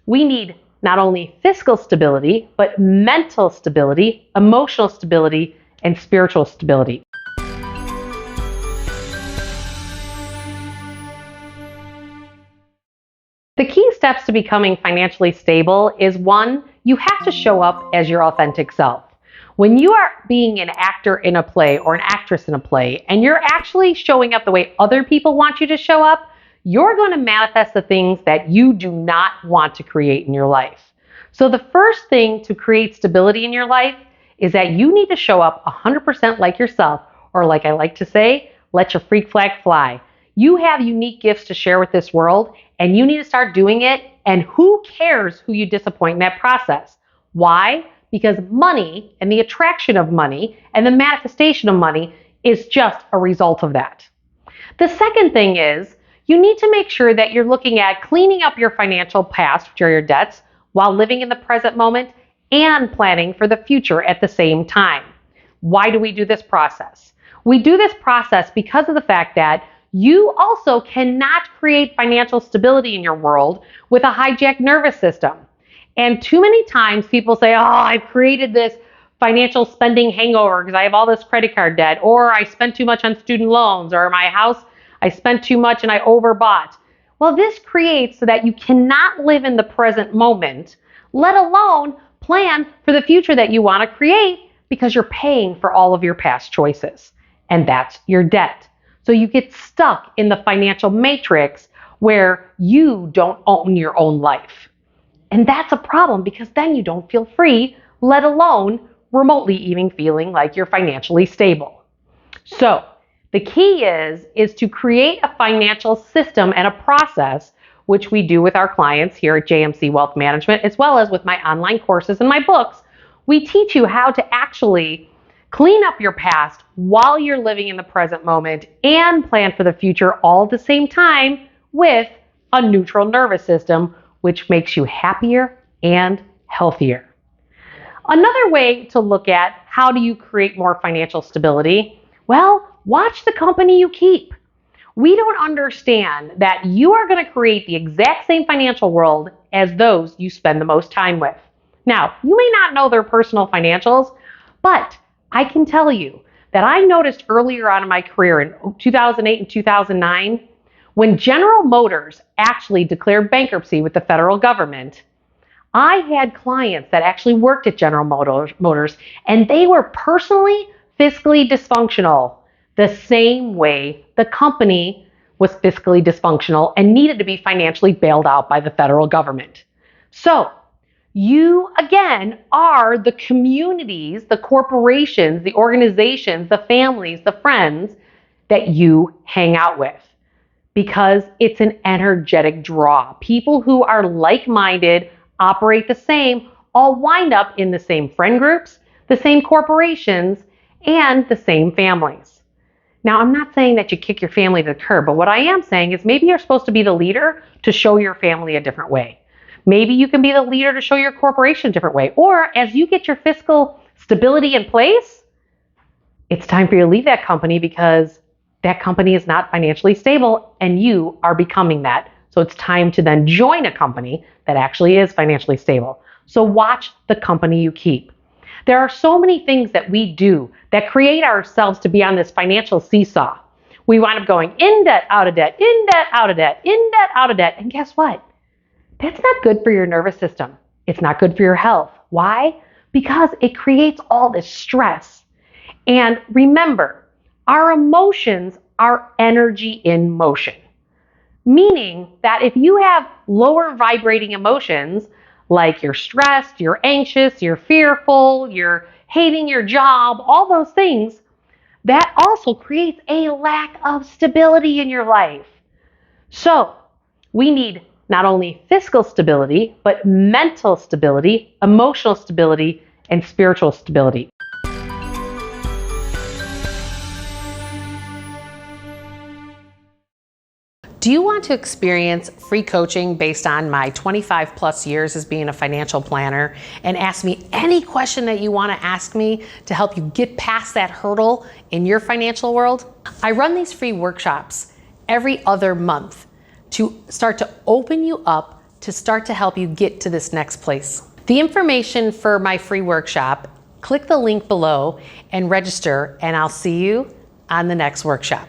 We need not only fiscal stability, but mental stability, emotional stability, and spiritual stability. The key steps to becoming financially stable is 1, you have to show up as your authentic self. When you are being an actor in a play or an actress in a play, and you're actually showing up the way other people want you to show up, you're going to manifest the things that you do not want to create in your life. So the first thing to create stability in your life is that you need to show up 100% like yourself, or like I like to say, let your freak flag fly. You have unique gifts to share with this world, and you need to start doing it, and who cares who you disappoint in that process? Why? Because money and the attraction of money and the manifestation of money is just a result of that. The second thing is you need to make sure that you're looking at cleaning up your financial past, which are your debts, while living in the present moment and planning for the future at the same time. Why do we do this process? We do this process because of the fact that you also cannot create financial stability in your world with a hijacked nervous system. And too many times people say, oh, I've created this financial spending hangover because I have all this credit card debt, or I spent too much on student loans, or my house, I spent too much and I overbought. Well, this creates so that you cannot live in the present moment, let alone plan for the future that you want to create, because you're paying for all of your past choices. And that's your debt. So you get stuck in the financial matrix where you don't own your own life. And that's a problem, because then you don't feel free, let alone remotely even feeling like you're financially stable. So the key is to create a financial system and a process, which we do with our clients here at JMC Wealth Management, as well as with my online courses and my books. We teach you how to actually clean up your past while you're living in the present moment and plan for the future all at the same time with a neutral nervous system, which makes you happier and healthier. Another way to look at how do you create more financial stability? Well, watch the company you keep. We don't understand that you are going to create the exact same financial world as those you spend the most time with. Now, you may not know their personal financials, but I can tell you that I noticed earlier on in my career in 2008 and 2009, when General Motors actually declared bankruptcy with the federal government, I had clients that actually worked at General Motors, and they were personally, fiscally dysfunctional the same way the company was fiscally dysfunctional and needed to be financially bailed out by the federal government. So you, again, are the communities, the corporations, the organizations, the families, the friends that you hang out with, because it's an energetic draw. People who are like-minded, operate the same, all wind up in the same friend groups, the same corporations, and the same families. Now, I'm not saying that you kick your family to the curb, but what I am saying is maybe you're supposed to be the leader to show your family a different way. Maybe you can be the leader to show your corporation a different way. Or as you get your fiscal stability in place, it's time for you to leave that company, because that company is not financially stable and you are becoming that. So it's time to then join a company that actually is financially stable. So watch the company you keep. There are so many things that we do that create ourselves to be on this financial seesaw. We wind up going in debt, out of debt, in debt, out of debt, in debt, out of debt. And guess what? That's not good for your nervous system. It's not good for your health. Why? Because it creates all this stress. And remember, our emotions are energy in motion. Meaning that if you have lower vibrating emotions, like you're stressed, you're anxious, you're fearful, you're hating your job, all those things, that also creates a lack of stability in your life. So we need not only fiscal stability, but mental stability, emotional stability, and spiritual stability. Do you want to experience free coaching based on my 25 plus years as being a financial planner, and ask me any question that you want to ask me to help you get past that hurdle in your financial world? I run these free workshops every other month to start to open you up to start to help you get to this next place. The information for my free workshop, click the link below and register, and I'll see you on the next workshop.